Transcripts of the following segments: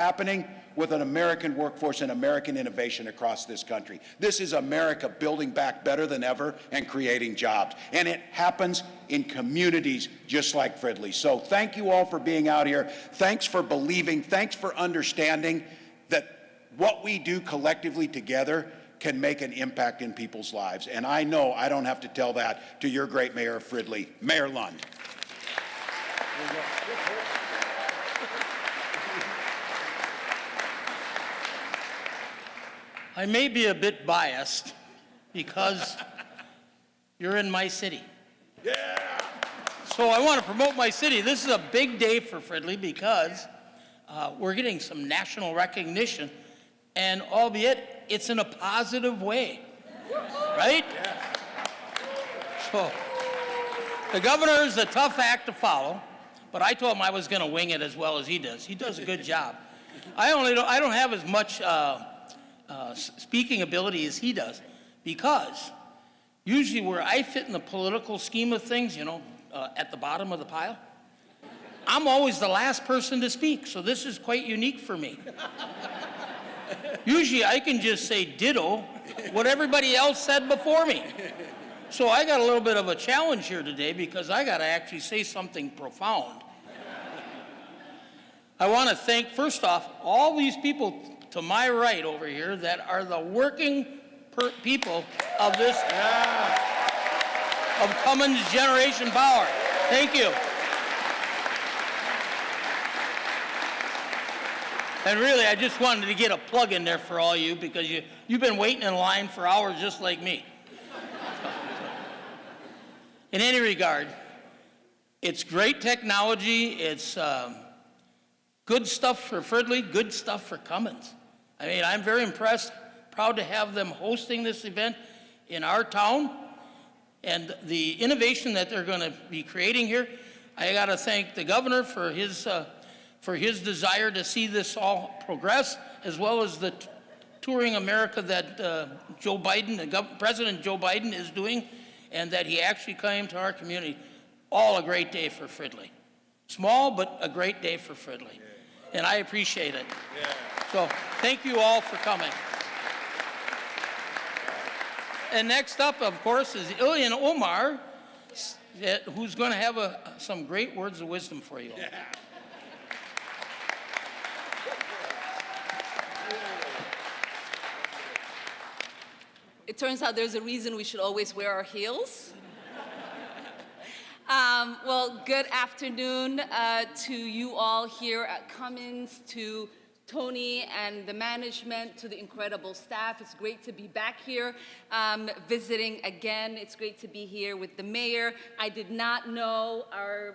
happening with an American workforce and American innovation across this country. This is America building back better than ever and creating jobs. And it happens in communities just like Fridley. So thank you all for being out here. Thanks for believing. Thanks for understanding that what we do collectively together can make an impact in people's lives. And I know I don't have to tell that to your great mayor of Fridley, Mayor Lund. I may be a bit biased because you're in my city. Yeah! So I want to promote my city. This is a big day for Fridley because we're getting some national recognition, and albeit it's in a positive way, right? Yeah. So the governor is a tough act to follow, but I told him I was going to wing it as well as he does. He does a good job. I don't have as much speaking ability as he does, because usually where I fit in the political scheme of things, you know, at the bottom of the pile, I'm always the last person to speak, so this is quite unique for me. Usually I can just say ditto what everybody else said before me. So I got a little bit of a challenge here today because I got to actually say something profound. I want to thank, first off, all these people to my right over here that are the working people of this, of Cummins Generation Power. Thank you. And really, I just wanted to get a plug in there for all you, because you've been waiting in line for hours just like me. In any regard, it's great technology. It's good stuff for Fridley, good stuff for Cummins. I mean, I'm very impressed, proud to have them hosting this event in our town. And the innovation that they're going to be creating here, I got to thank the governor for his desire to see this all progress, as well as the Touring America that President Joe Biden is doing, and that he actually came to our community. All a great day for Fridley. Small, but a great day for Fridley. Yeah. And I appreciate it. Yeah. So thank you all for coming. And next up, of course, is Ilyan Omar, who's going to have some great words of wisdom for you all. Yeah. It turns out there's a reason we should always wear our heels. Well, good afternoon to you all here at Cummins, to Tony and the management, to the incredible staff. It's great to be back here visiting again. It's great to be here with the mayor. I did not know our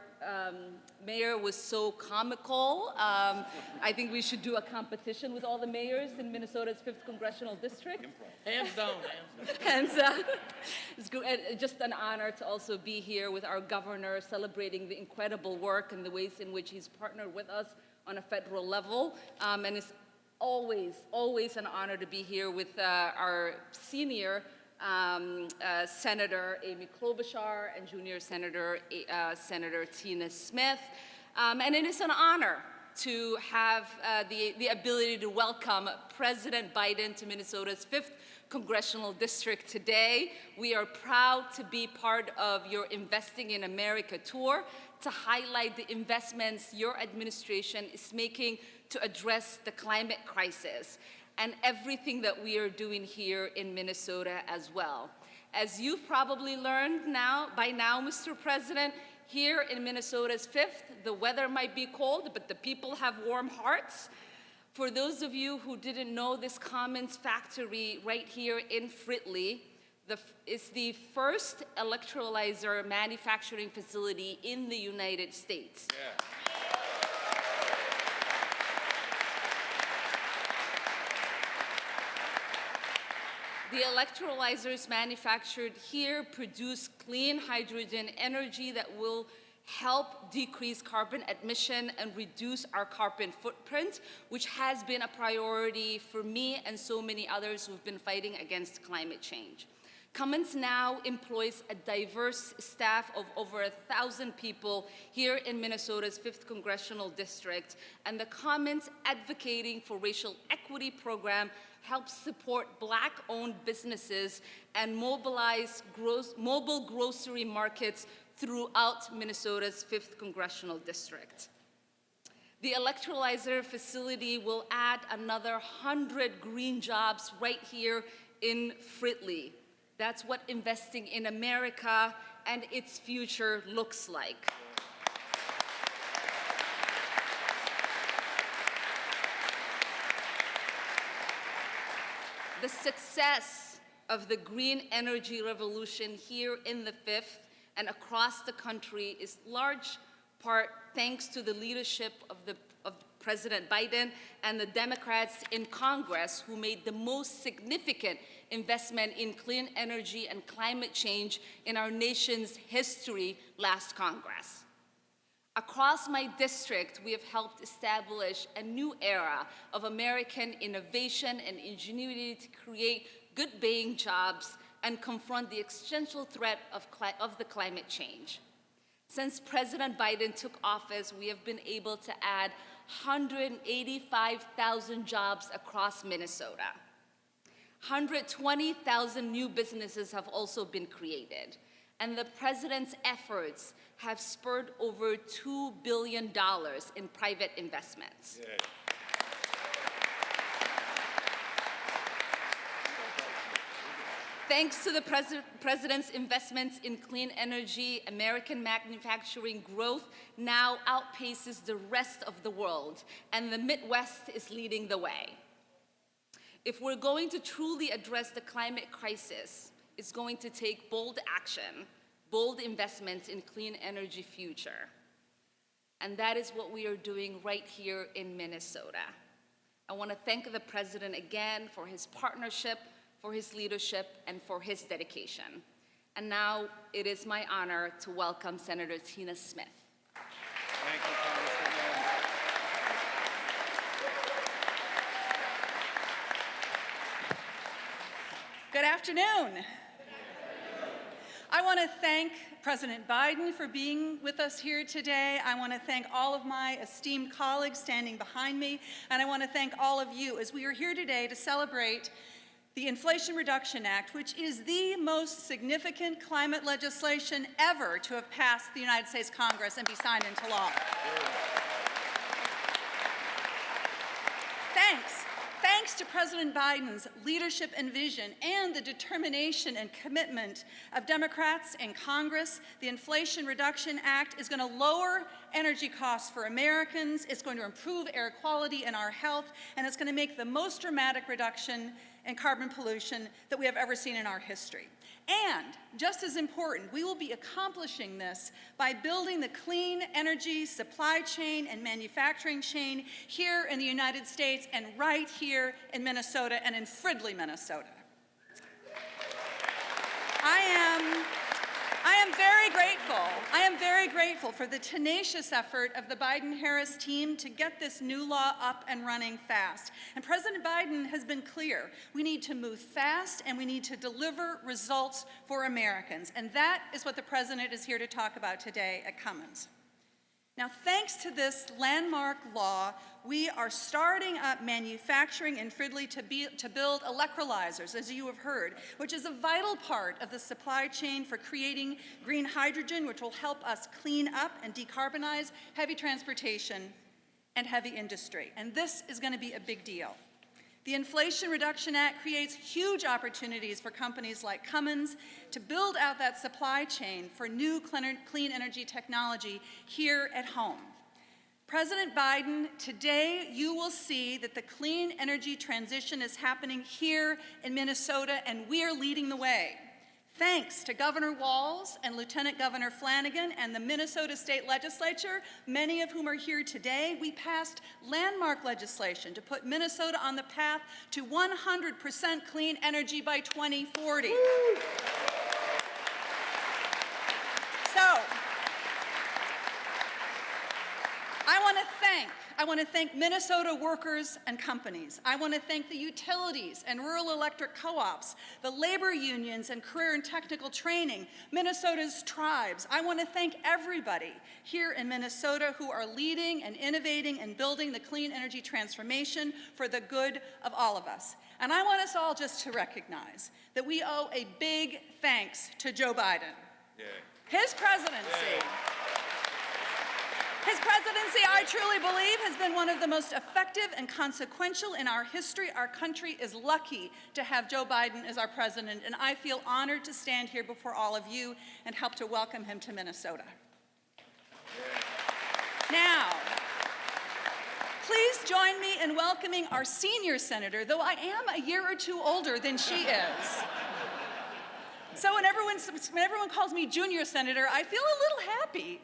mayor was so comical. I think we should do a competition with all the mayors in Minnesota's 5th Congressional District. Hands down, hands down. It's just an honor to also be here with our governor, celebrating the incredible work and the ways in which he's partnered with us on a federal level. And it's always an honor to be here with our senior Senator Amy Klobuchar and Junior Senator Senator Tina Smith. And it is an honor to have the ability to welcome President Biden to Minnesota's 5th Congressional District today. We are proud to be part of your Investing in America tour to highlight the investments your administration is making to address the climate crisis and everything that we are doing here in Minnesota as well. As you've probably learned by now, Mr. President, here in Minnesota's 5th, the weather might be cold, but the people have warm hearts. For those of you who didn't know, this Cummins factory right here in Fridley is the first electrolyzer manufacturing facility in the United States. Yeah. The electrolyzers manufactured here produce clean hydrogen energy that will help decrease carbon emission and reduce our carbon footprint, which has been a priority for me and so many others who've been fighting against climate change. Cummins now employs a diverse staff of over 1,000 people here in Minnesota's 5th Congressional District, and the Cummins Advocating for Racial Equity program helps support Black-owned businesses and mobilize mobile grocery markets throughout Minnesota's 5th Congressional District. The electrolyzer facility will add another 100 green jobs right here in Fridley. That's what investing in America and its future looks like. The success of the green energy revolution here in the 5th and across the country is large part thanks to the leadership of President Biden and the Democrats in Congress, who made the most significant investment in clean energy and climate change in our nation's history last Congress. Across my district, we have helped establish a new era of American innovation and ingenuity to create good-paying jobs and confront the existential threat of the climate change. Since President Biden took office, we have been able to add 185,000 jobs across Minnesota. 120,000 new businesses have also been created, and the president's efforts have spurred over $2 billion in private investments. Yeah. Thanks to the president's investments in clean energy, American manufacturing growth now outpaces the rest of the world, and the Midwest is leading the way. If we're going to truly address the climate crisis, it's going to take bold action, bold investments in clean energy future. And that is what we are doing right here in Minnesota. I want to thank the president again for his partnership, for his leadership, and for his dedication. And now it is my honor to welcome Senator Tina Smith. Thank you, Congresswoman. Good afternoon. I want to thank President Biden for being with us here today. I want to thank all of my esteemed colleagues standing behind me, and I want to thank all of you as we are here today to celebrate the Inflation Reduction Act, which is the most significant climate legislation ever to have passed the United States Congress and be signed into law. Thanks to President Biden's leadership and vision and the determination and commitment of Democrats in Congress, the Inflation Reduction Act is going to lower energy costs for Americans, it's going to improve air quality and our health, and it's going to make the most dramatic reduction in carbon pollution that we have ever seen in our history. And, just as important, we will be accomplishing this by building the clean energy supply chain and manufacturing chain here in the United States and right here in Minnesota and in Fridley, Minnesota. I am very grateful for the tenacious effort of the Biden-Harris team to get this new law up and running fast. And President Biden has been clear. We need to move fast and we need to deliver results for Americans. And that is what the President is here to talk about today at Cummins. Now, thanks to this landmark law, we are starting up manufacturing in Fridley to build electrolyzers, as you have heard, which is a vital part of the supply chain for creating green hydrogen, which will help us clean up and decarbonize heavy transportation and heavy industry. And this is going to be a big deal. The Inflation Reduction Act creates huge opportunities for companies like Cummins to build out that supply chain for new clean energy technology here at home. President Biden, today you will see that the clean energy transition is happening here in Minnesota, and we are leading the way. Thanks to Governor Walz and Lieutenant Governor Flanagan and the Minnesota State Legislature, many of whom are here today, we passed landmark legislation to put Minnesota on the path to 100% clean energy by 2040. Woo! So, I want to thank I want to thank Minnesota workers and companies. I want to thank the utilities and rural electric co-ops, the labor unions and career and technical training, Minnesota's tribes. I want to thank everybody here in Minnesota who are leading and innovating and building the clean energy transformation for the good of all of us. And I want us all just to recognize that we owe a big thanks to Joe Biden. Yeah. His presidency, I truly believe, has been one of the most effective and consequential in our history. Our country is lucky to have Joe Biden as our president, and I feel honored to stand here before all of you and help to welcome him to Minnesota. Now, please join me in welcoming our senior senator, though I am a year or two older than she is. So when everyone calls me junior senator, I feel a little happy.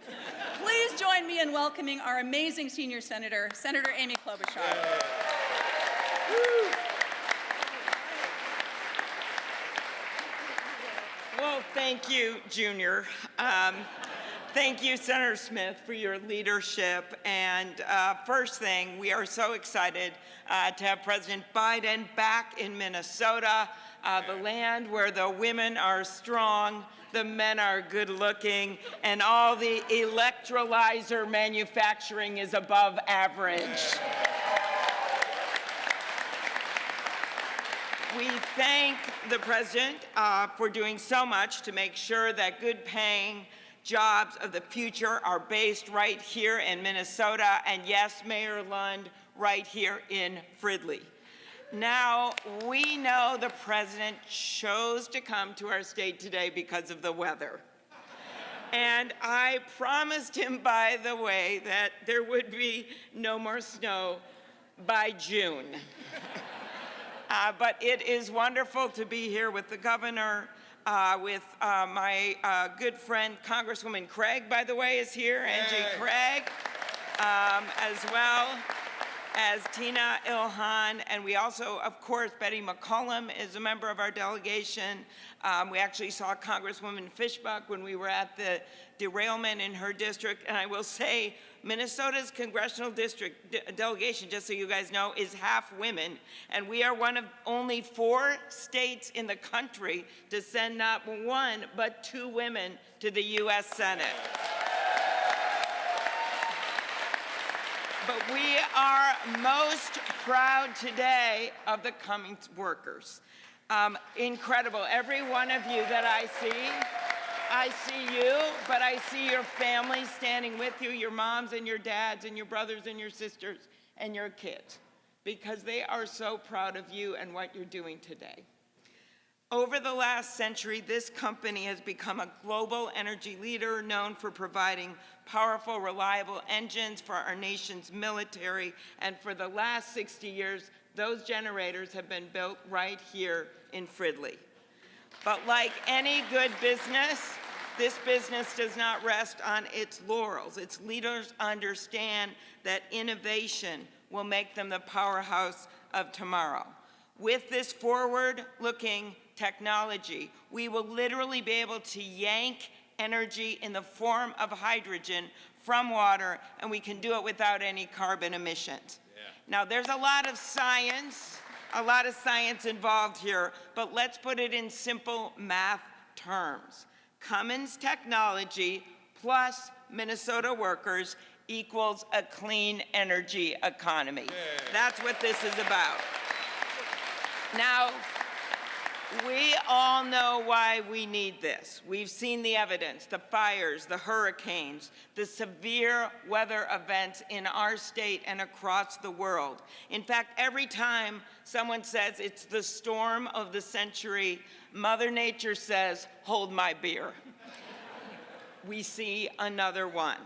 Please join me in welcoming our amazing senior senator, Senator Amy Klobuchar. Well, thank you, Junior. Thank you, Senator Smith, for your leadership. And first thing, we are so excited to have President Biden back in Minnesota, the land where the women are strong, the men are good looking, and all the electrolyzer manufacturing is above average. We thank the President for doing so much to make sure that good-paying jobs of the future are based right here in Minnesota, and yes, Mayor Lund, right here in Fridley. Now, we know the President chose to come to our state today because of the weather. And I promised him, by the way, that there would be no more snow by June. But it is wonderful to be here with the governor, with my good friend, Congresswoman Craig, by the way, is here, Angie Craig, as well as Tina Ilhan, and we also, of course, Betty McCollum is a member of our delegation. We actually saw Congresswoman Fishbuck when we were at the derailment in her district, and I will say Minnesota's congressional district delegation, just so you guys know, is half women, and we are one of only 4 states in the country to send not 1 but 2 women to the U.S. Senate. But we are most proud today of the Cummings workers. Incredible. Every one of you that I see you, but I see your families standing with you, your moms and your dads and your brothers and your sisters and your kids, because they are so proud of you and what you're doing today. Over the last century, this company has become a global energy leader known for providing powerful, reliable engines for our nation's military. And for the last 60 years, those generators have been built right here in Fridley. But like any good business, this business does not rest on its laurels. Its leaders understand that innovation will make them the powerhouse of tomorrow. With this forward-looking technology, we will literally be able to yank energy in the form of hydrogen from water, and we can do it without any carbon emissions. Yeah. Now, there's a lot of science involved here, but let's put it in simple math terms. Cummins technology plus Minnesota workers equals a clean energy economy. Yeah. That's what this is about. Now, we all know why we need this. We've seen the evidence, the fires, the hurricanes, the severe weather events in our state and across the world. In fact, every time someone says it's the storm of the century, Mother Nature says, hold my beer. We see another one.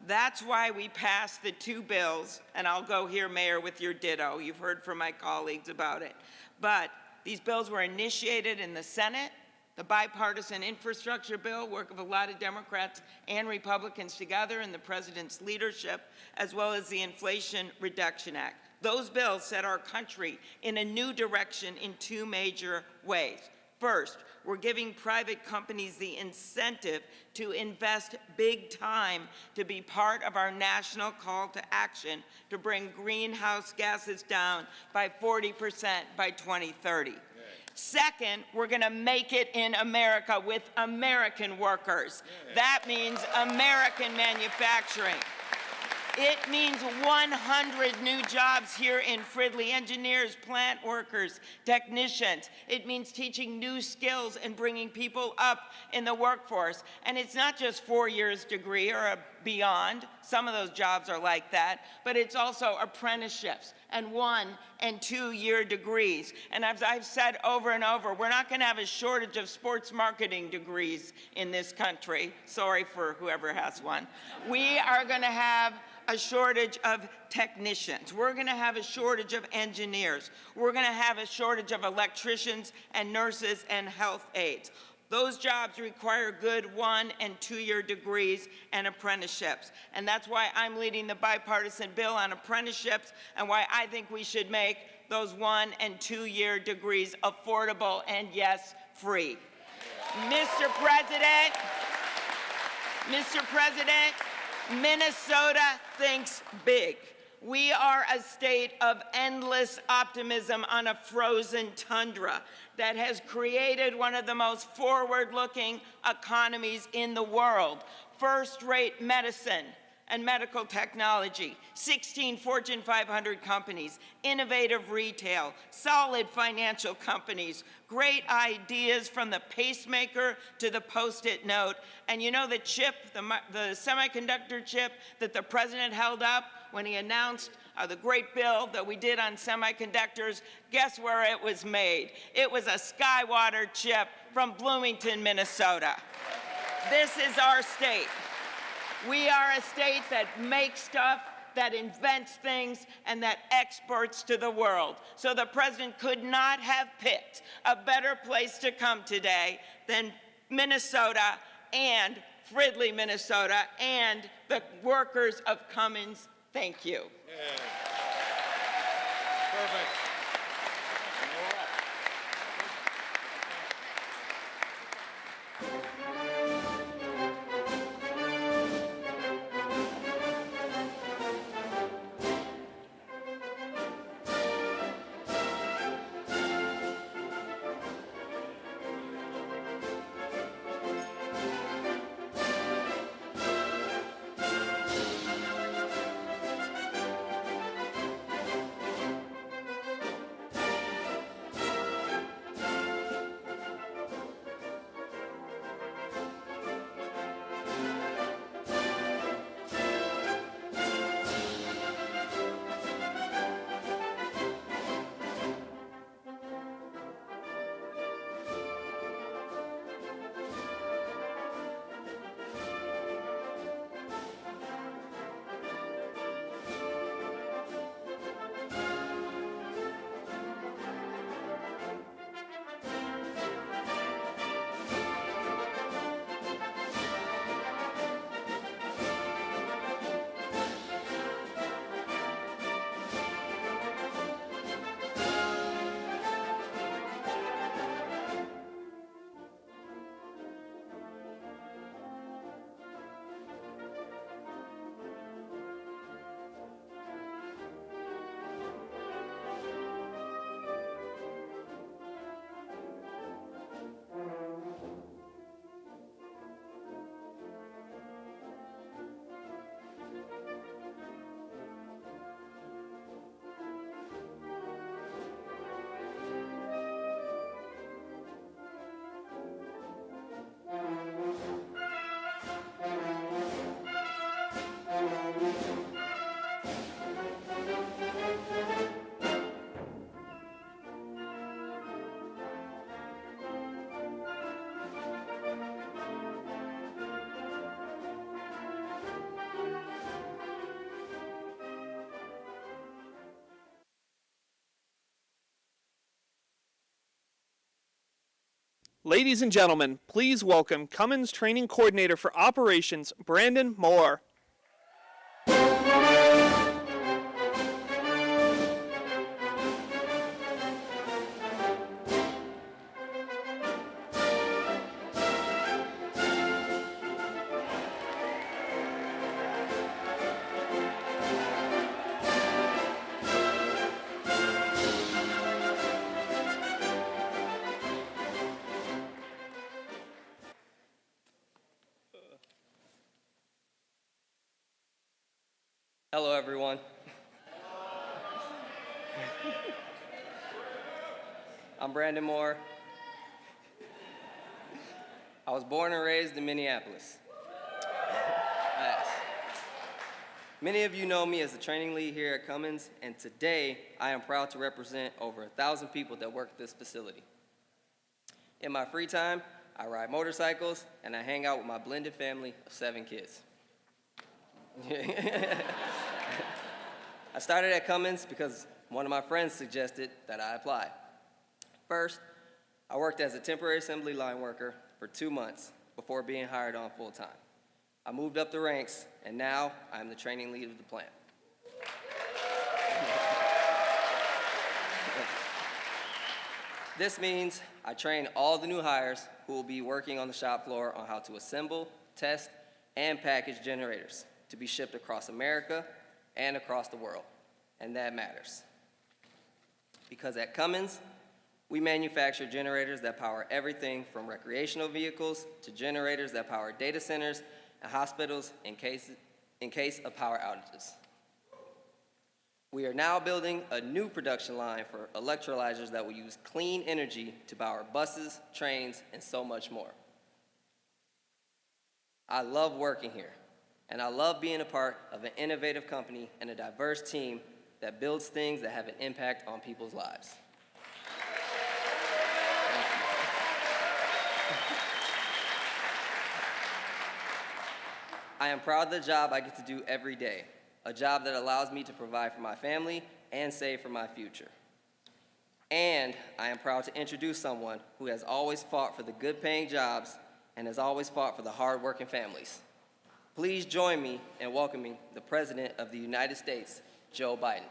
That's why we passed the 2 bills, and I'll go here, Mayor, with your ditto. You've heard from my colleagues about it. But these bills were initiated in the Senate, the bipartisan infrastructure bill, work of a lot of Democrats and Republicans together in the President's leadership, as well as the Inflation Reduction Act. Those bills set our country in a new direction in 2 major ways. First, we're giving private companies the incentive to invest big time to be part of our national call to action to bring greenhouse gases down by 40% by 2030. Second, we're going to make it in America with American workers. That means American manufacturing. It means 100 new jobs here in Fridley, engineers, plant workers, technicians. It means teaching new skills and bringing people up in the workforce. And it's not just 4 years degree or beyond. Some of those jobs are like that. But it's also apprenticeships and 1- and 2-year degrees. And as I've said over and over, we're not going to have a shortage of sports marketing degrees in this country. Sorry for whoever has one. We are going to have a shortage of technicians. We're going to have a shortage of engineers. We're going to have a shortage of electricians and nurses and health aides. Those jobs require good 1- and 2-year degrees and apprenticeships. And that's why I'm leading the bipartisan bill on apprenticeships and why I think we should make those 1- and 2-year degrees affordable and, yes, free. Mr. President, Minnesota thinks big. We are a state of endless optimism on a frozen tundra that has created one of the most forward-looking economies in the world. First-rate medicine and medical technology, 16 Fortune 500 companies, innovative retail, solid financial companies, great ideas from the pacemaker to the Post-it note. And you know the chip, the semiconductor chip that the president held up when he announced the great bill that we did on semiconductors? Guess where it was made? It was a Skywater chip from Bloomington, Minnesota. This is our state. We are a state that makes stuff, that invents things, and that exports to the world. So the president could not have picked a better place to come today than Minnesota and Fridley, Minnesota, and the workers of Cummins. Thank you. Yeah. Perfect. Ladies and gentlemen, please welcome Cummins Training Coordinator for Operations, Brandon Moore. Hello, everyone. I'm Brandon Moore. I was born and raised in Minneapolis. Yes. Many of you know me as the training lead here at Cummins, and today I am proud to represent over 1,000 people that work at this facility. In my free time, I ride motorcycles and I hang out with my blended family of 7 kids. I started at Cummins because one of my friends suggested that I apply. First, I worked as a temporary assembly line worker for 2 months before being hired on full-time. I moved up the ranks, and now I'm the training lead of the plant. This means I train all the new hires who will be working on the shop floor on how to assemble, test, and package generators to be shipped across America and across the world, and that matters. Because at Cummins, we manufacture generators that power everything from recreational vehicles to generators that power data centers and hospitals in case of power outages. We are now building a new production line for electrolyzers that will use clean energy to power buses, trains, and so much more. I love working here, and I love being a part of an innovative company and a diverse team that builds things that have an impact on people's lives. I am proud of the job I get to do every day, a job that allows me to provide for my family and save for my future. And I am proud to introduce someone who has always fought for the good-paying jobs and has always fought for the hard-working families. Please join me in welcoming the President of the United States, Joe Biden.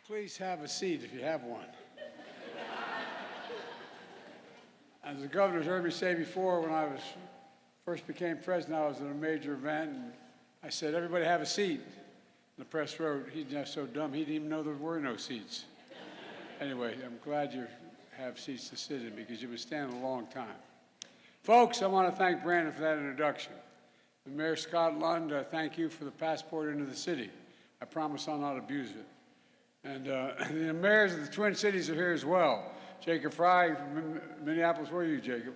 Please have a seat if you have one. As the governor's heard me say before, when I first became president, I was at a major event, and I said, everybody have a seat. And the press wrote, he's not so dumb, he didn't even know there were no seats. Anyway, I'm glad you have seats to sit in because you've been standing a long time. Folks, I want to thank Brandon for that introduction. And Mayor Scott Lund, thank you for the passport into the city. I promise I'll not abuse it. And the mayors of the Twin Cities are here as well. Jacob Fry from Minneapolis, where are you, Jacob?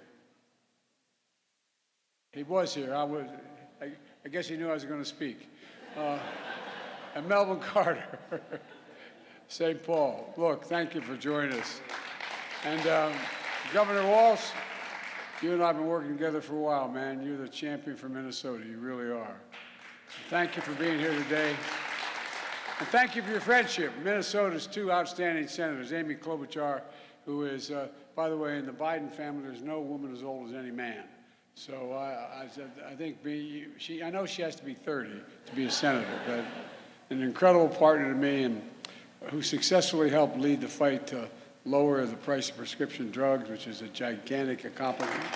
He was here. I guess he knew I was going to speak. And Melvin Carter, St. Paul. Look, thank you for joining us. And Governor Walsh, you and I have been working together for a while, man. You're the champion for Minnesota. You really are. Thank you for being here today. And thank you for your friendship. Minnesota's 2 outstanding senators, Amy Klobuchar, who is, by the way, in the Biden family, there's no woman as old as any man. So I think I know she has to be 30 to be a senator, but an incredible partner to me and who successfully helped lead the fight to lower the price of prescription drugs, which is a gigantic accomplishment.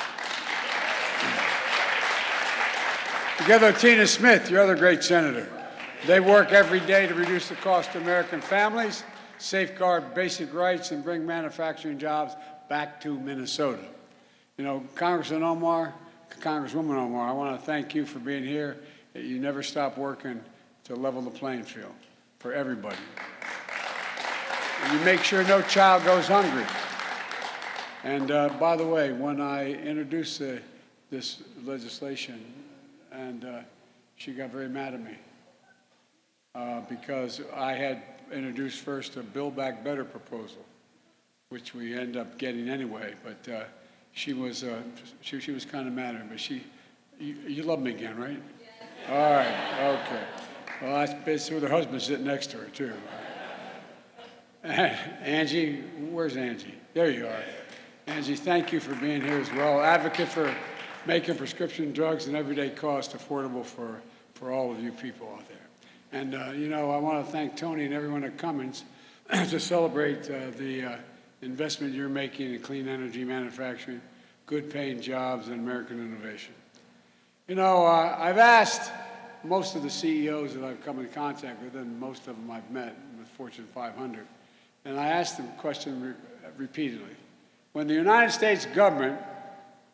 Together with Tina Smith, your other great senator. They work every day to reduce the cost to American families, safeguard basic rights, and bring manufacturing jobs back to Minnesota. You know, Congresswoman Omar, I want to thank you for being here. You never stop working to level the playing field for everybody. And you make sure no child goes hungry. And by the way, when I introduced this legislation, and she got very mad at me, because I had introduced first a Build Back Better proposal, which we ended up getting anyway. But she was kind of mad at me. But you love me again, right? Yes. All right. Okay. Well, that's basically with her husband sitting next to her too. Angie, where's Angie? There you are. Angie, thank you for being here as well. Advocate for making prescription drugs and everyday cost affordable for all of you people out there. And, you know, I want to thank Tony and everyone at Cummins to celebrate the investment you're making in clean energy manufacturing, good paying jobs, and American innovation. You know, I've asked most of the CEOs that I've come in contact with, and most of them I've met with Fortune 500, and I asked them the question repeatedly. When the United States government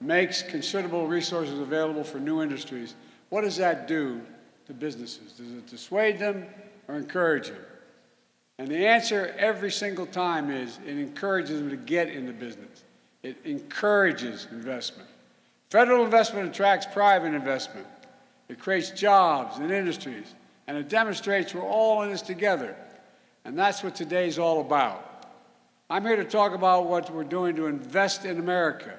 makes considerable resources available for new industries, what does that do to businesses? Does it dissuade them or encourage them? And the answer every single time is it encourages them to get into business. It encourages investment. Federal investment attracts private investment. It creates jobs and industries, and it demonstrates we're all in this together. And that's what today's all about. I'm here to talk about what we're doing to invest in America,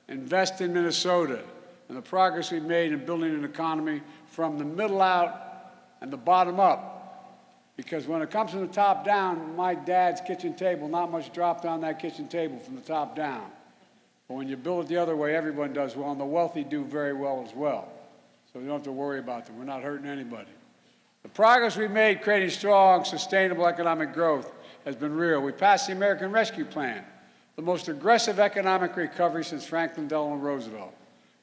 invest in Minnesota, and the progress we've made in building an economy from the middle out and the bottom up. Because when it comes from the top down, my dad's kitchen table, not much dropped on that kitchen table from the top down. But when you build it the other way, everyone does well, and the wealthy do very well as well. So we don't have to worry about them. We're not hurting anybody. The progress we've made creating strong, sustainable economic growth has been real. We passed the American Rescue Plan, the most aggressive economic recovery since Franklin Delano Roosevelt.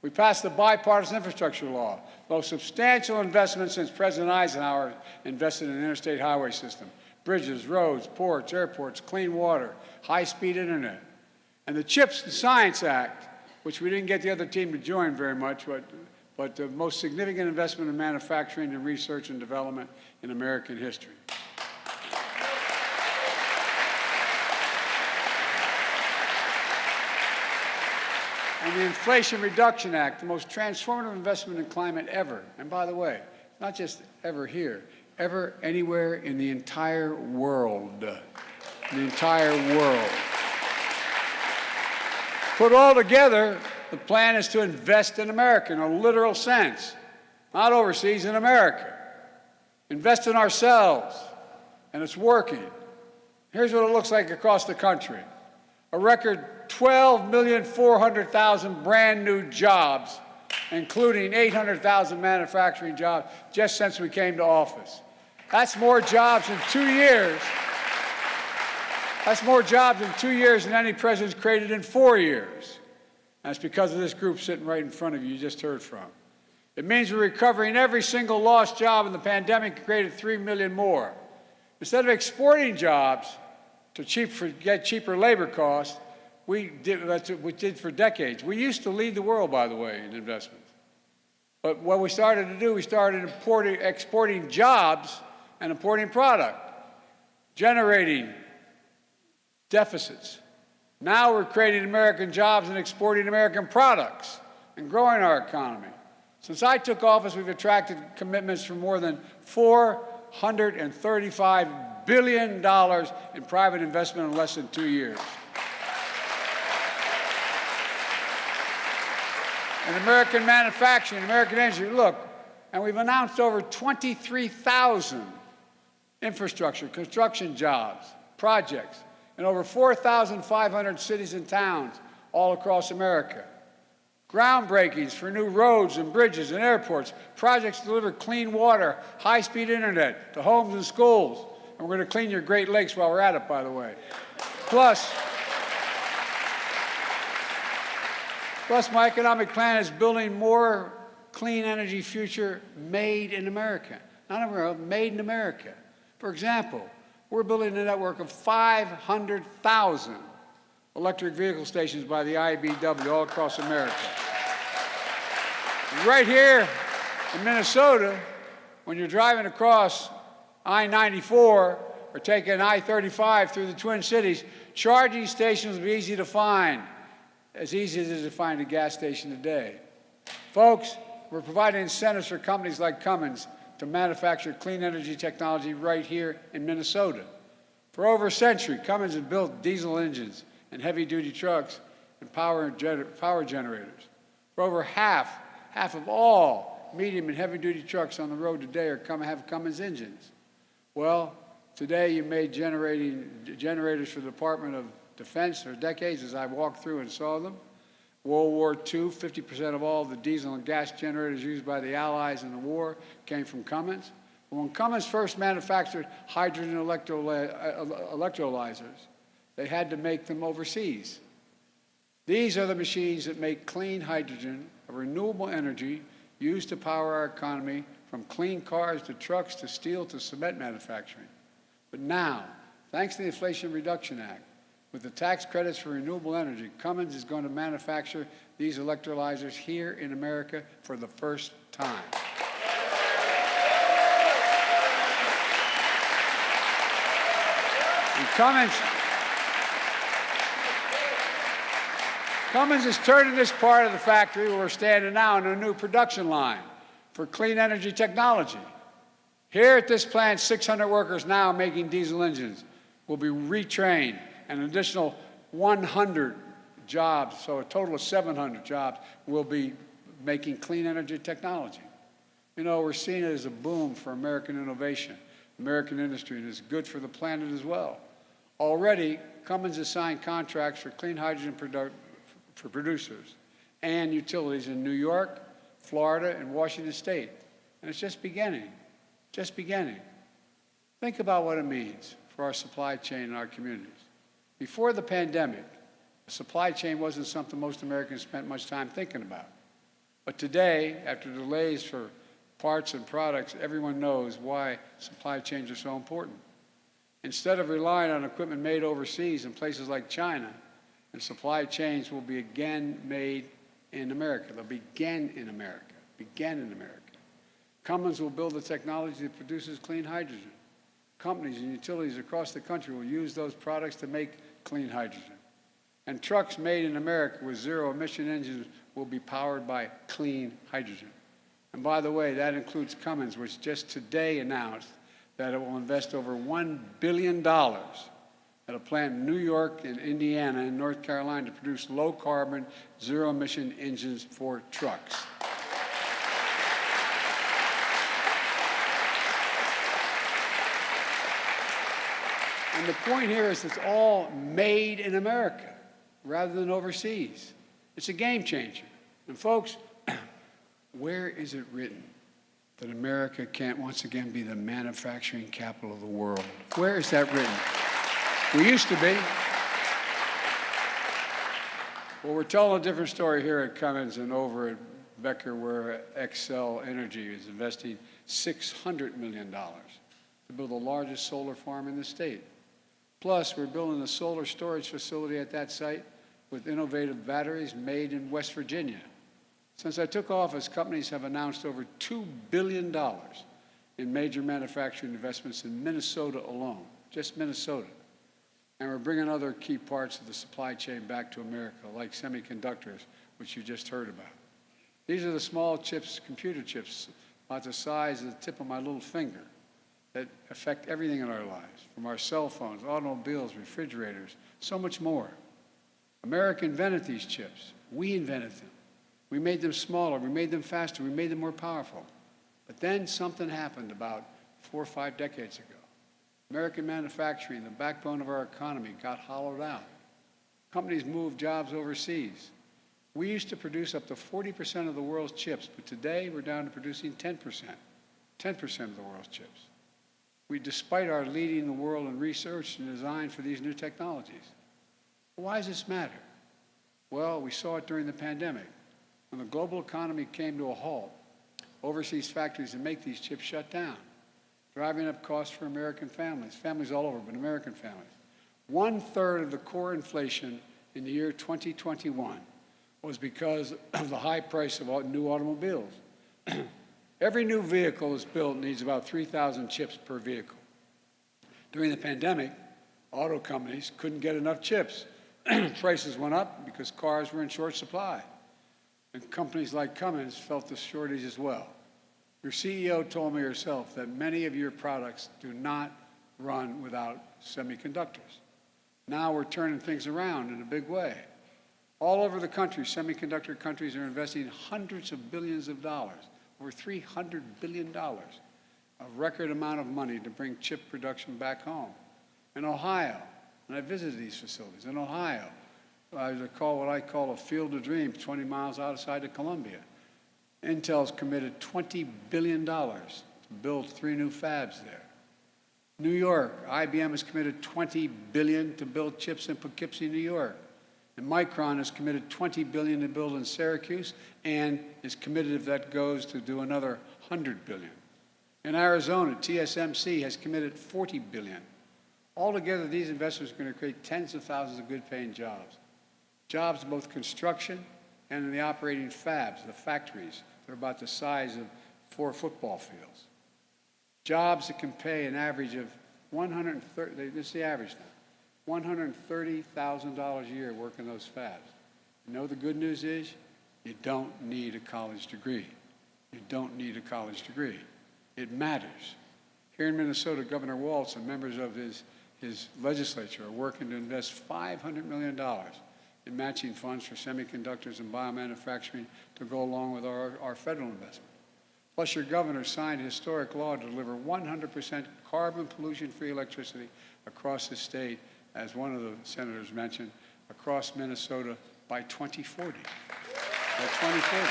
We passed the bipartisan infrastructure law, the most substantial investment since President Eisenhower invested in the interstate highway system. Bridges, roads, ports, airports, clean water, high-speed internet. And the CHIPS and Science Act, which we didn't get the other team to join very much, but the most significant investment in manufacturing and research and development in American history. And the Inflation Reduction Act, the most transformative investment in climate ever. And by the way, not just ever here, ever anywhere in the entire world. The entire world. Put all together, the plan is to invest in America in a literal sense, not overseas, in America. Invest in ourselves, and it's working. Here's what it looks like across the country. A record 12,400,000 brand new jobs, including 800,000 manufacturing jobs just since we came to office. That's more jobs in 2 years. That's more jobs in 2 years than any president's created in 4 years. And it's because of this group sitting right in front of you just heard from. It means we're recovering every single lost job in the pandemic and created 3 million more. Instead of exporting jobs to get cheaper labor costs, that's what we did for decades. We used to lead the world, by the way, in investments. But what we started to do, we started exporting jobs and importing product, generating deficits. Now we're creating American jobs and exporting American products and growing our economy. Since I took office, we've attracted commitments from more than $435 billion in private investment in less than 2 years. And American manufacturing, American energy, look, and we've announced over 23,000 infrastructure, construction jobs, projects, in over 4,500 cities and towns all across America. Groundbreakings for new roads and bridges and airports, projects to deliver clean water, high-speed internet to homes and schools. And we're going to clean your Great Lakes while we're at it, by the way. Plus, my economic plan is building more clean energy future made in America. Not in the world, made in America. For example, we're building a network of 500,000 electric vehicle stations by the IBEW all across America. And right here in Minnesota, when you're driving across I-94 or taking I-35 through the Twin Cities, charging stations will be easy to find, as easy as it is to find a gas station today. Folks, we're providing incentives for companies like Cummins to manufacture clean energy technology right here in Minnesota. For over a century, Cummins has built diesel engines and heavy-duty trucks and power generators. For over half of all medium and heavy-duty trucks on the road today have Cummins engines. Well, today you made generators for the Department of defense for decades as I walked through and saw them. World War II, 50% of all the diesel and gas generators used by the Allies in the war came from Cummins. When Cummins first manufactured hydrogen electrolyzers, they had to make them overseas. These are the machines that make clean hydrogen, a renewable energy used to power our economy, from clean cars to trucks to steel to cement manufacturing. But now, thanks to the Inflation Reduction Act, with the tax credits for renewable energy, Cummins is going to manufacture these electrolyzers here in America for the first time. And Cummins is turning this part of the factory where we're standing now into a new production line for clean energy technology. Here at this plant, 600 workers now making diesel engines will be retrained, and an additional 100 jobs, so a total of 700 jobs, will be making clean energy technology. You know, we're seeing it as a boom for American innovation, American industry, and it's good for the planet as well. Already, Cummins has signed contracts for clean hydrogen for producers and utilities in New York, Florida, and Washington State. And it's just beginning, just beginning. Think about what it means for our supply chain and our communities. Before the pandemic, the supply chain wasn't something most Americans spent much time thinking about. But today, after delays for parts and products, everyone knows why supply chains are so important. Instead of relying on equipment made overseas in places like China, and supply chains will be again made in America. They'll begin in America, begin in America. Cummins will build the technology that produces clean hydrogen. Companies and utilities across the country will use those products to make clean hydrogen. And trucks made in America with zero-emission engines will be powered by clean hydrogen. And by the way, that includes Cummins, which just today announced that it will invest over $1 billion at a plant in New York and Indiana and North Carolina to produce low-carbon, zero-emission engines for trucks. And the point here is it's all made in America rather than overseas. It's a game changer. And folks, where is it written that America can't once again be the manufacturing capital of the world? Where is that written? We used to be. Well, we're telling a different story here at Cummins and over at Becker, where Xcel Energy is investing $600 million to build the largest solar farm in the state. Plus, we're building a solar storage facility at that site with innovative batteries made in West Virginia. Since I took office, companies have announced over $2 billion in major manufacturing investments in Minnesota alone, just Minnesota. And we're bringing other key parts of the supply chain back to America, like semiconductors, which you just heard about. These are the small chips, computer chips, about the size of the tip of my little finger, that affect everything in our lives, from our cell phones, automobiles, refrigerators, so much more. America invented these chips. We invented them. We made them smaller, we made them faster, we made them more powerful. But then something happened about 4 or 5 decades ago. American manufacturing, the backbone of our economy, got hollowed out. Companies moved jobs overseas. We used to produce up to 40% of the world's chips, but today we're down to producing 10% of the world's chips. Despite our leading the world in research and design for these new technologies. Why does this matter? Well, we saw it during the pandemic. When the global economy came to a halt, overseas factories that make these chips shut down, driving up costs for American families, families all over, but American families. 1/3 of the core inflation in the year 2021 was because of the high price of new automobiles. Every new vehicle that's built needs about 3,000 chips per vehicle. During the pandemic, auto companies couldn't get enough chips. Prices went up because cars were in short supply. And companies like Cummins felt the shortage as well. Your CEO told me herself that many of your products do not run without semiconductors. Now we're turning things around in a big way. All over the country, semiconductor countries are investing hundreds of billions of dollars, over $300 billion, a record amount of money to bring chip production back home. In Ohio, and I visited these facilities. In Ohio, I recall what I call a field of dreams, 20 miles outside of Columbia. Intel's committed $20 billion to build 3 new fabs there. New York, IBM has committed $20 billion to build chips in Poughkeepsie, New York. And Micron has committed $20 billion to build in Syracuse and is committed, if that goes, to do another $100 billion. In Arizona, TSMC has committed $40 billion. Altogether, these investments are going to create tens of thousands of good-paying jobs. Jobs in both construction and in the operating fabs, the factories. They're about the size of 4 football fields. Jobs that can pay an average of $130,000, this is the average now, $130,000 a year working those fabs. You know the good news is? You don't need a college degree. You don't need a college degree. It matters. Here in Minnesota, Governor Walz and members of his legislature are working to invest $500 million in matching funds for semiconductors and biomanufacturing to go along with our federal investment. Plus, your governor signed a historic law to deliver 100% carbon pollution-free electricity across the state, as one of the senators mentioned, across Minnesota by 2040. By 2040.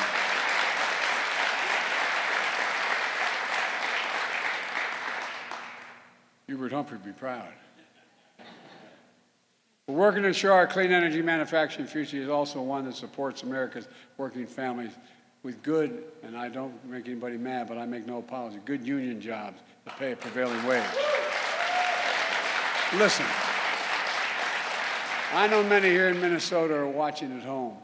Hubert Humphrey would be proud. We're working to ensure our clean energy manufacturing future is also one that supports America's working families with good, and I don't make anybody mad, but I make no apology, good union jobs that pay a prevailing wage. Listen, I know many here in Minnesota are watching at home,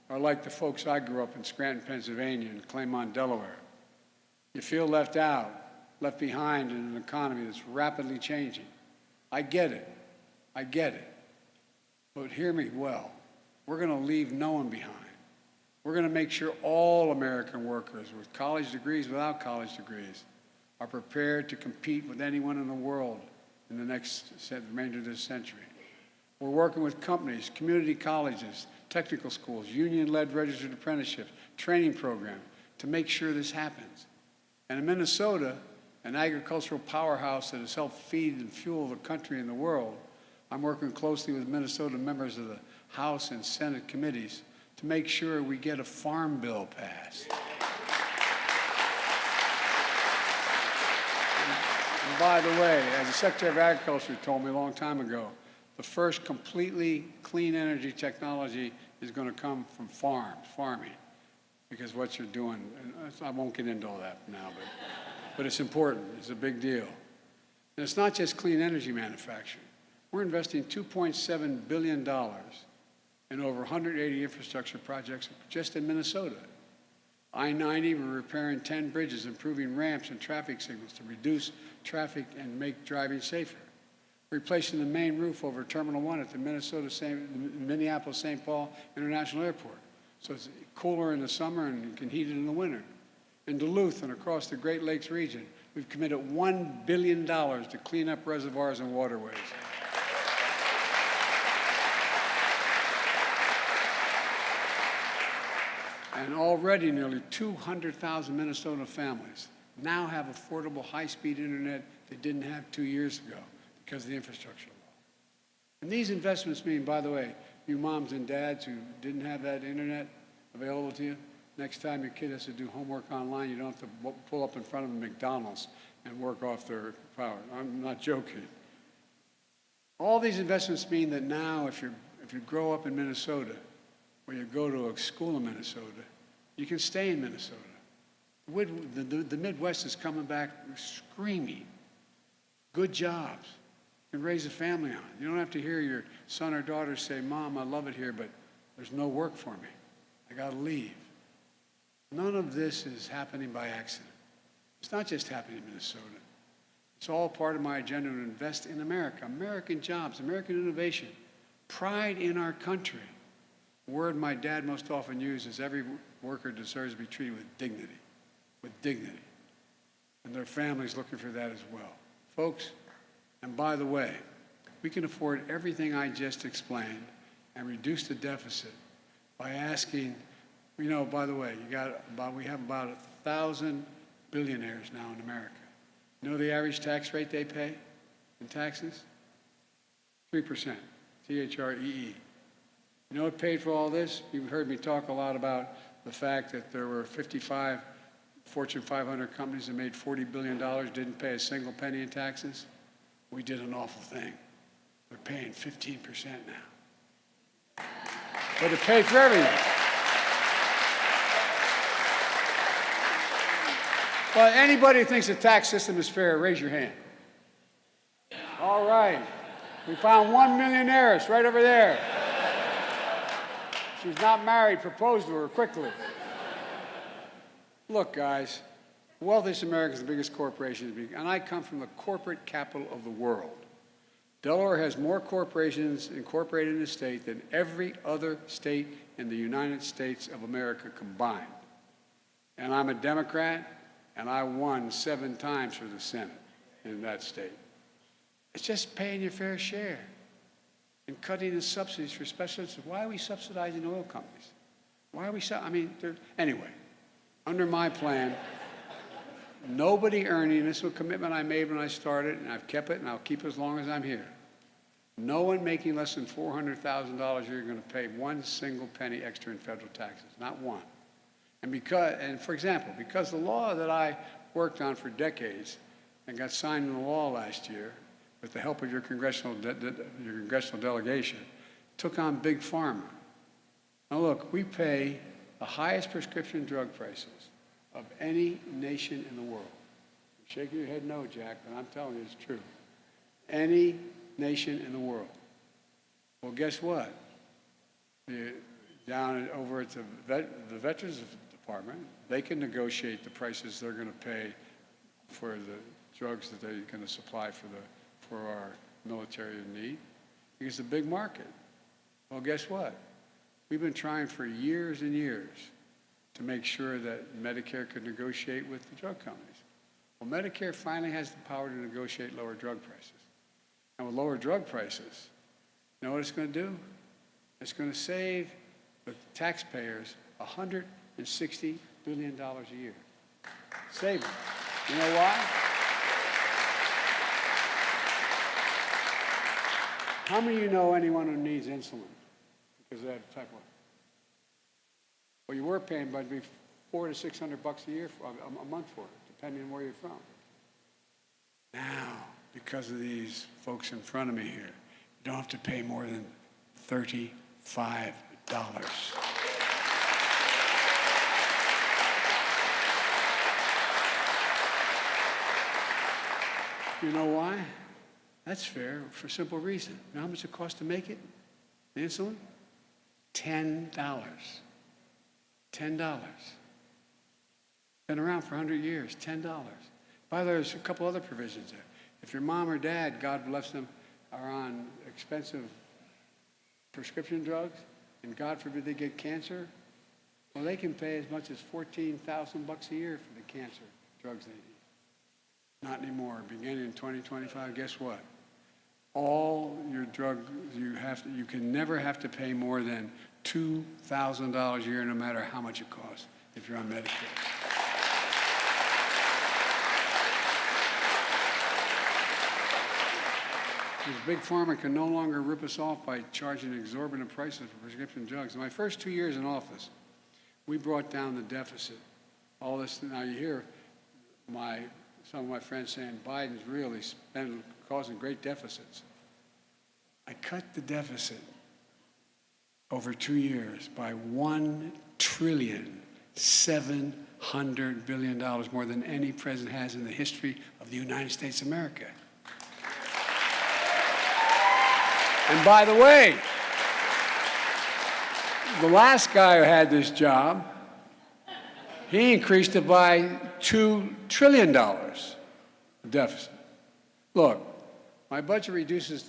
are like the folks I grew up in Scranton, Pennsylvania, and Claymont, Delaware. You feel left out, left behind in an economy that's rapidly changing. I get it. I get it. But hear me well. We're going to leave no one behind. We're going to make sure all American workers with college degrees, without college degrees, are prepared to compete with anyone in the world in the next remainder of this century. We're working with companies, community colleges, technical schools, union-led registered apprenticeships, training programs to make sure this happens. And in Minnesota, an agricultural powerhouse that has helped feed and fuel the country and the world, I'm working closely with Minnesota members of the House and Senate committees to make sure we get a farm bill passed. And by the way, as the Secretary of Agriculture told me a long time ago, the first completely clean energy technology is going to come from farming, because what you're doing, and I won't get into all that now, but it's important. It's a big deal. And it's not just clean energy manufacturing. We're investing $2.7 billion in over 180 infrastructure projects just in Minnesota. I-90, we're repairing 10 bridges, improving ramps and traffic signals to reduce traffic and make driving safer. Replacing the main roof over Terminal 1 at the Minneapolis-St. Paul International Airport, so it's cooler in the summer and you can heat it in the winter. In Duluth and across the Great Lakes region, we've committed $1 billion to clean up reservoirs and waterways. And already nearly 200,000 Minnesota families now have affordable high-speed internet they didn't have 2 years ago because of the infrastructure law. And these investments mean, by the way, you moms and dads who didn't have that internet available to you, next time your kid has to do homework online, you don't have to pull up in front of a McDonald's and work off their power. I'm not joking. All these investments mean that now if you grow up in Minnesota, or you go to a school in Minnesota, you can stay in Minnesota. The Midwest is coming back screaming. Good jobs. You can raise a family on. You don't have to hear your son or daughter say, Mom, I love it here, but there's no work for me. I got to leave. None of this is happening by accident. It's not just happening in Minnesota. It's all part of my agenda to invest in America, American jobs, American innovation, pride in our country. The word my dad most often used is every worker deserves to be treated with dignity, and their families looking for that as well. Folks, and by the way, we can afford everything I just explained and reduce the deficit by asking, by the way, we have about 1,000 billionaires now in America. You know the average tax rate they pay in taxes? 3%, T-H-R-E-E. You know what paid for all this? You've heard me talk a lot about the fact that there were 55 Fortune 500 companies that made $40 billion, didn't pay a single penny in taxes. We did an awful thing. They're paying 15% now. But it paid for everything. Well, anybody who thinks the tax system is fair, raise your hand. All right. We found one millionaire right over there. She's not married. Propose to her quickly. Look, guys, the wealthiest Americans, the biggest corporations, and I come from the corporate capital of the world. Delaware has more corporations incorporated in the state than every other state in the United States of America combined. And I'm a Democrat, and I won 7 times for the Senate in that state. It's just paying your fair share and cutting the subsidies for specialists. Why are we subsidizing oil companies? Why are we, anyway. Under my plan, nobody earning, this was a commitment I made when I started, and I've kept it, and I'll keep it as long as I'm here. No one making less than $400,000 a year is going to pay 1 single penny extra in federal taxes, not one. And for example, because the law that I worked on for decades and got signed into law last year, with the help of your congressional delegation, took on Big Pharma. Now look, we pay the highest prescription drug prices of any nation in the world. You're shaking your head no, Jack, but I'm telling you it's true. Any nation in the world. Well, guess what? Down over at the Veterans Department, they can negotiate the prices they're going to pay for the drugs that they're going to supply for our military in need, because it's a big market. Well, guess what? We've been trying for years and years to make sure that Medicare could negotiate with the drug companies. Well, Medicare finally has the power to negotiate lower drug prices. And with lower drug prices, you know what it's going to do? It's going to save the taxpayers $160 billion a year. Save them. You know why? How many of you know anyone who needs insulin because they have type 1? Well, you were paying, but it'd be $400 to $600 a year, a month for it, depending on where you're from. Now, because of these folks in front of me here, you don't have to pay more than $35. You know why? That's fair for a simple reason. You know how much it costs to make it? The insulin? $10. $10. Been around for 100 years, $10. By the way, there's a couple other provisions there. If your mom or dad, God bless them, are on expensive prescription drugs, and God forbid they get cancer, well, they can pay as much as $14,000 a year for the cancer drugs they need. Not anymore. Beginning in 2025, guess what? All your drugs, you can never have to pay more than $2,000 a year, no matter how much it costs, if you're on Medicare. Because Big Pharma can no longer rip us off by charging exorbitant prices for prescription drugs. In my first 2 years in office, we brought down the deficit. All this, now you hear some of my friends saying Biden's really causing great deficits. I cut the deficit over 2 years by $1.7 trillion, more than any president has in the history of the United States of America. And by the way, the last guy who had this job, he increased it by $2 trillion, the deficit. Look, my budget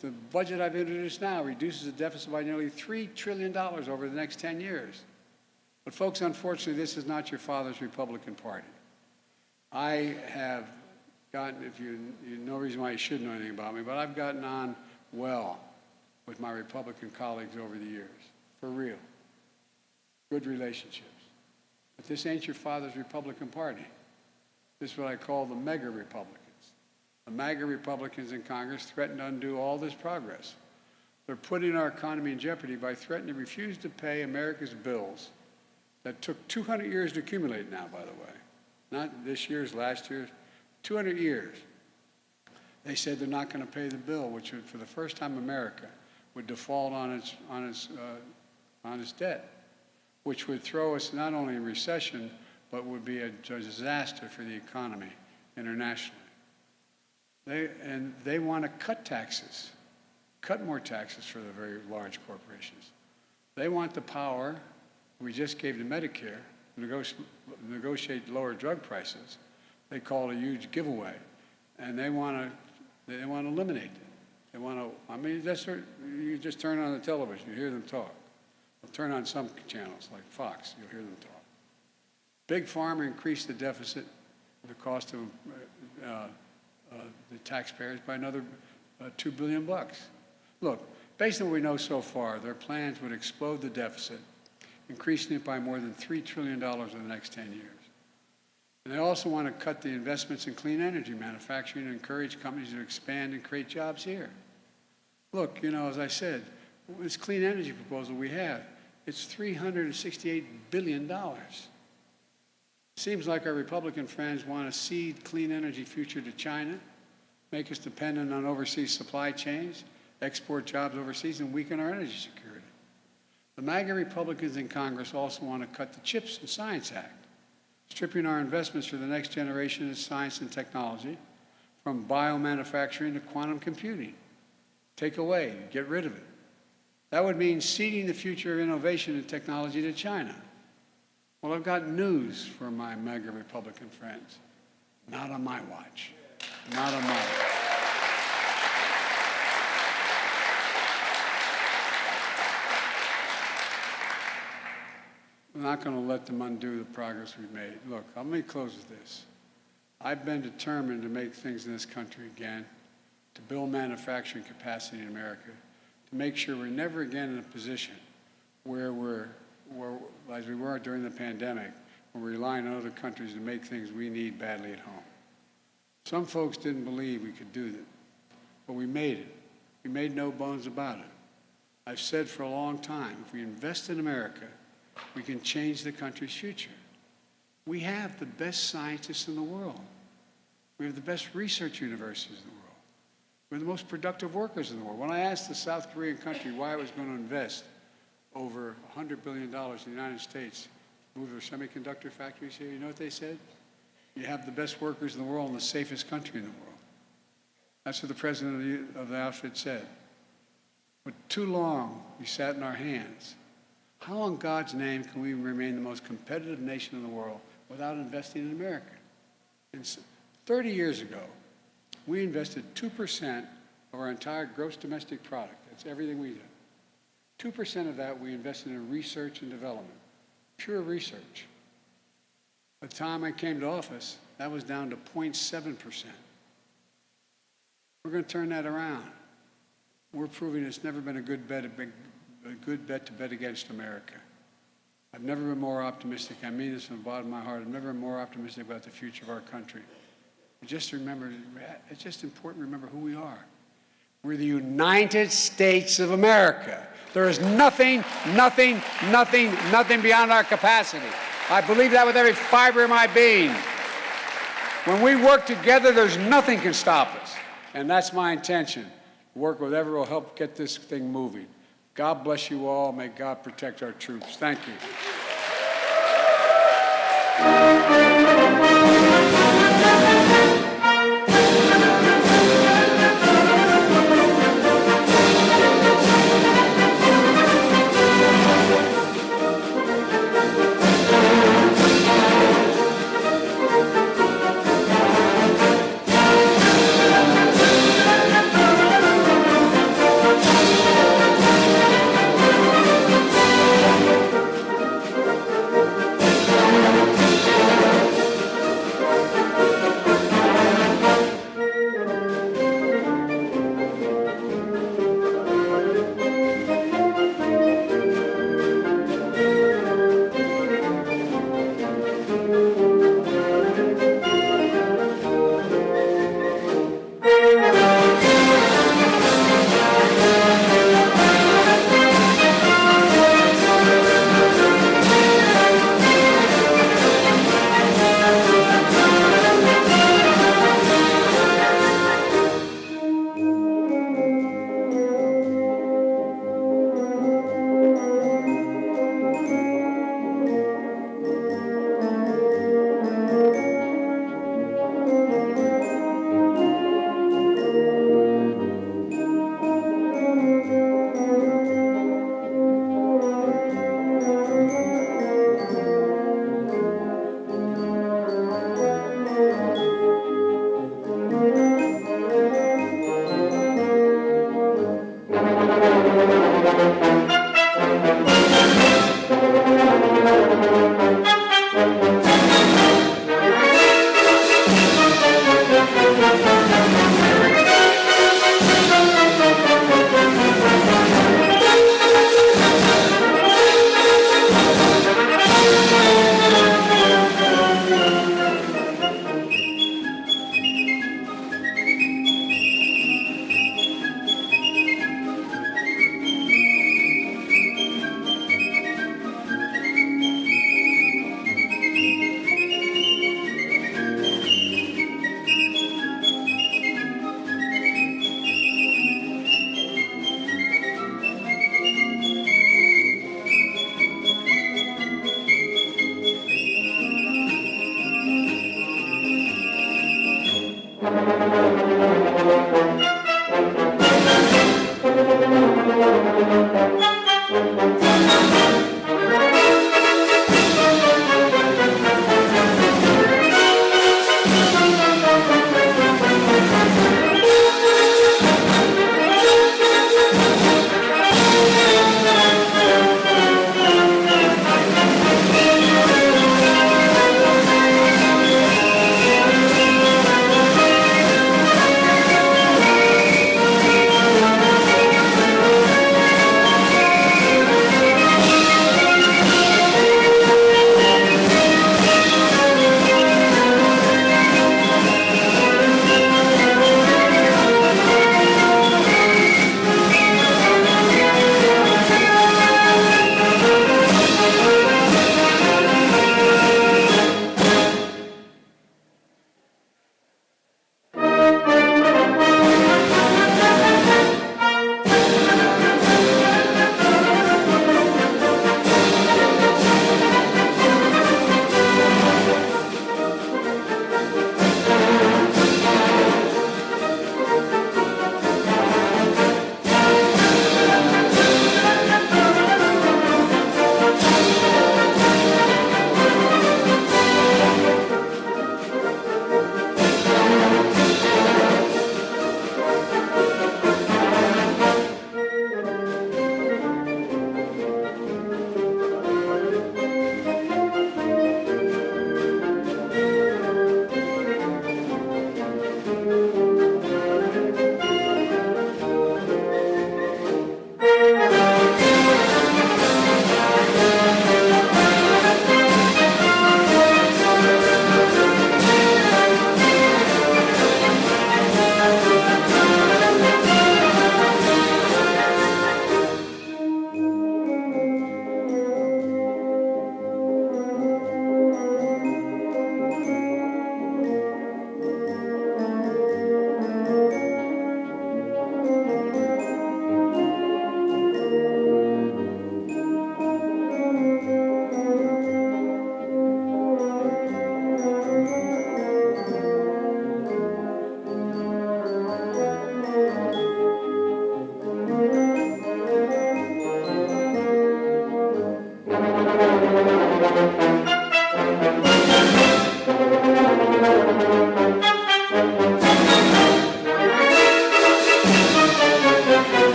the budget I've introduced now reduces the deficit by nearly $3 trillion over the next 10 years. But folks, unfortunately, this is not your father's Republican Party. I have gotten, no reason why you should know anything about me, but I've gotten on well with my Republican colleagues over the years, for real. Good relationships. But this ain't your father's Republican Party. This is what I call the mega Republicans. The MAGA Republicans in Congress threaten to undo all this progress. They're putting our economy in jeopardy by threatening to refuse to pay America's bills that took 200 years to accumulate now, by the way. Not this year's, last year's, 200 years. They said they're not going to pay the bill, which would, for the first time, America would default on its debt, which would throw us not only in recession, but would be a disaster for the economy internationally. They want to cut taxes, cut more taxes for the very large corporations. They want the power we just gave to Medicare to negotiate lower drug prices. They call it a huge giveaway, and they want to eliminate it. They want to. I mean, you just turn on the television, you hear them talk. Well, turn on some channels like Fox, you'll hear them talk. Big Pharma increased the deficit, the cost of the taxpayers by another $2 billion. Look, based on what we know so far, their plans would explode the deficit, increasing it by more than $3 trillion in the next 10 years. And they also want to cut the investments in clean energy manufacturing and encourage companies to expand and create jobs here. Look, you know, as I said, this clean energy proposal we have, it's $368 billion. Seems like our Republican friends want to cede clean energy future to China, make us dependent on overseas supply chains, export jobs overseas, and weaken our energy security. The MAGA Republicans in Congress also want to cut the CHIPS and Science Act, stripping our investments for the next generation of science and technology, from biomanufacturing to quantum computing. Take away, get rid of it. That would mean ceding the future of innovation and technology to China. Well, I've got news for my MAGA Republican friends. Not on my watch. Not on my watch. I'm not going to let them undo the progress we've made. Look, let me close with this. I've been determined to make things in this country again, to build manufacturing capacity in America, to make sure we're never again in a position where as we were during the pandemic, we're relying on other countries to make things we need badly at home. Some folks didn't believe we could do that, but we made it. We made no bones about it. I've said for a long time, if we invest in America, we can change the country's future. We have the best scientists in the world. We have the best research universities in the world. We're the most productive workers in the world. When I asked the South Korean country why I was going to invest over $100 billion in the United States to move their semiconductor factories here, you know what they said? You have the best workers in the world and the safest country in the world. That's what the president of the outfit said. But too long, we sat in our hands. How in God's name can we remain the most competitive nation in the world without investing in America? And 30 years ago, we invested 2% of our entire gross domestic product. That's everything we do. 2% of that we invested in research and development, pure research. By the time I came to office, that was down to 0.7%. We're going to turn that around. We're proving it's never been a good bet to bet against America. I've never been more optimistic. I mean this from the bottom of my heart. I've never been more optimistic about the future of our country. But just remember, it's just important to remember who we are. We're the United States of America. There is nothing beyond our capacity. I believe that with every fiber of my being. When we work together, there's nothing can stop us. And that's my intention. Work with whatever will help get this thing moving. God bless you all. May God protect our troops. Thank you.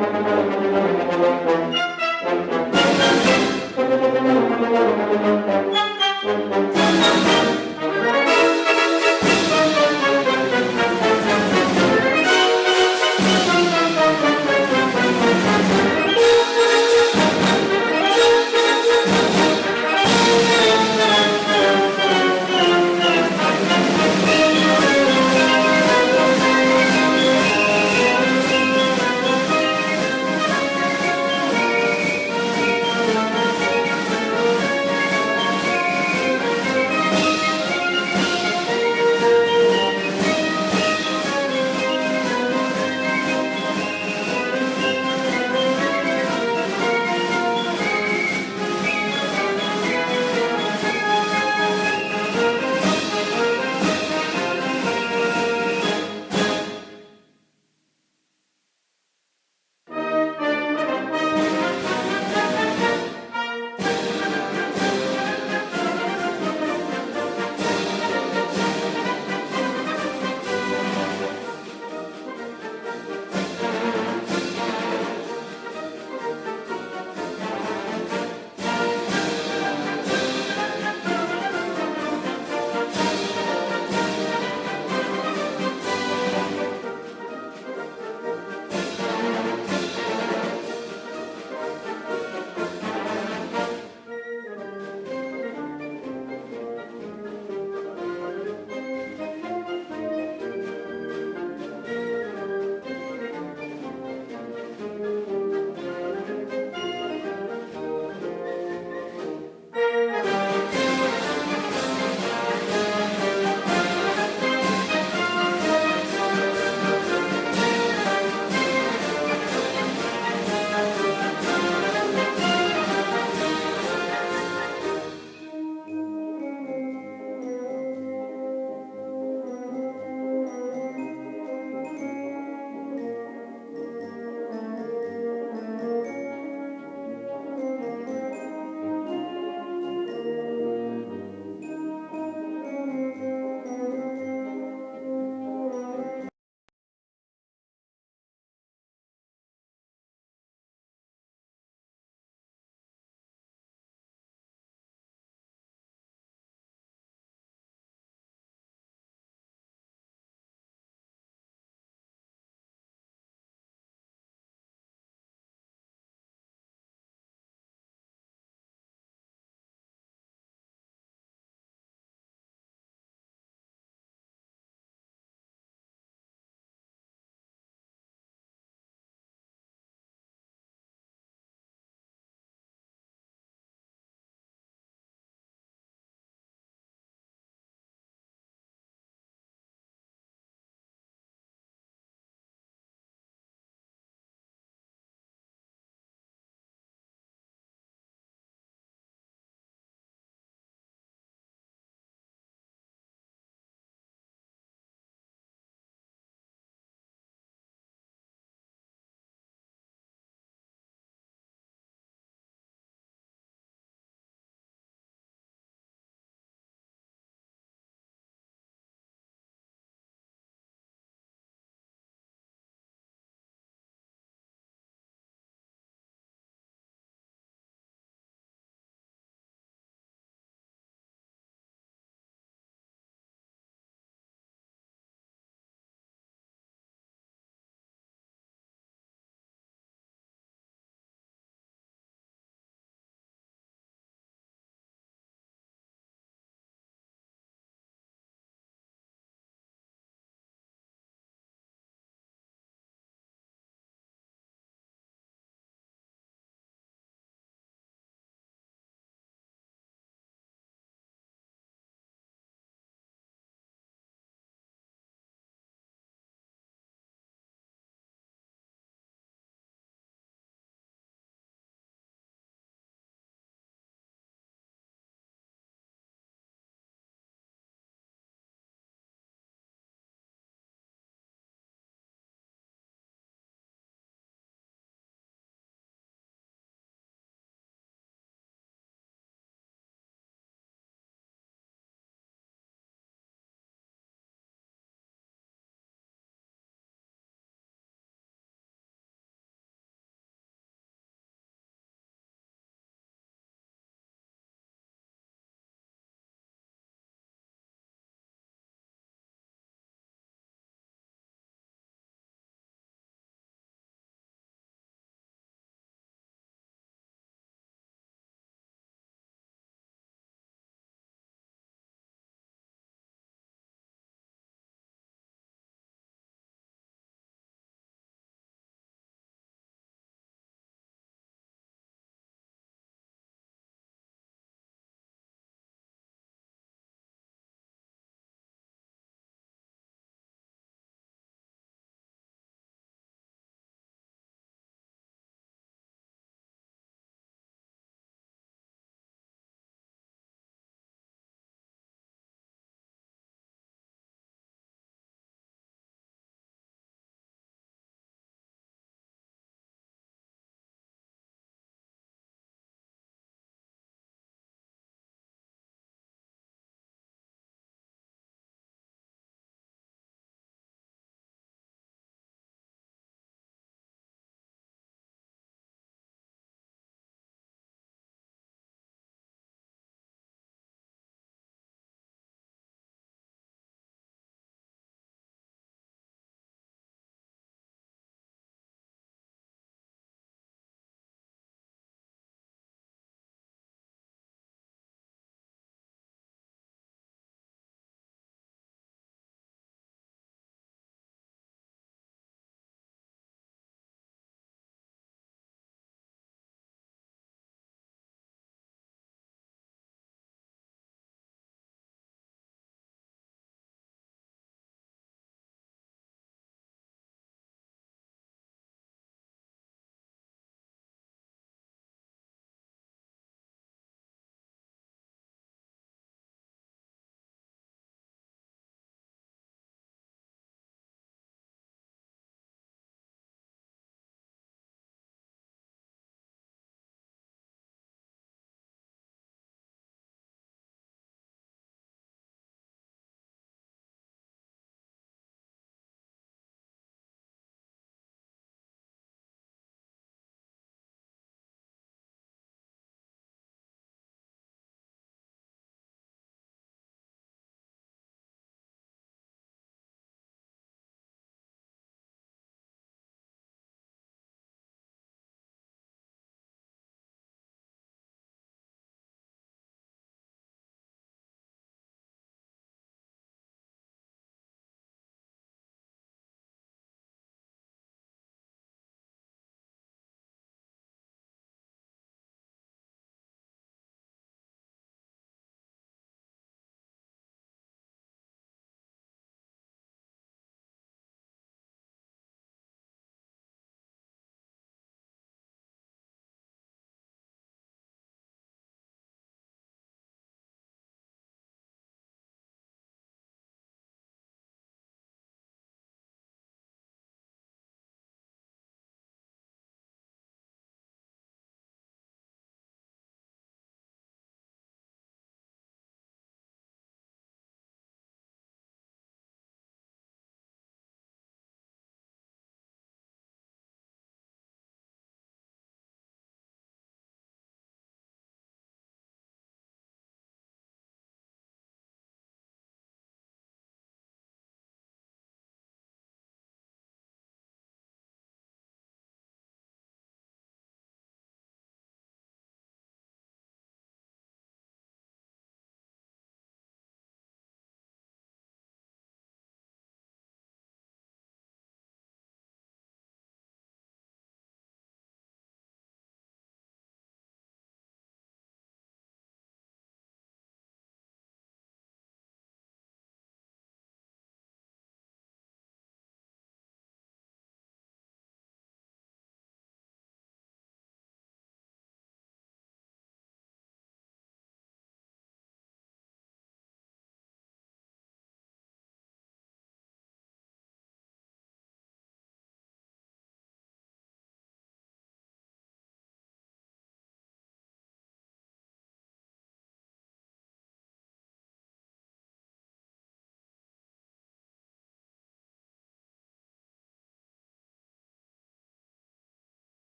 you.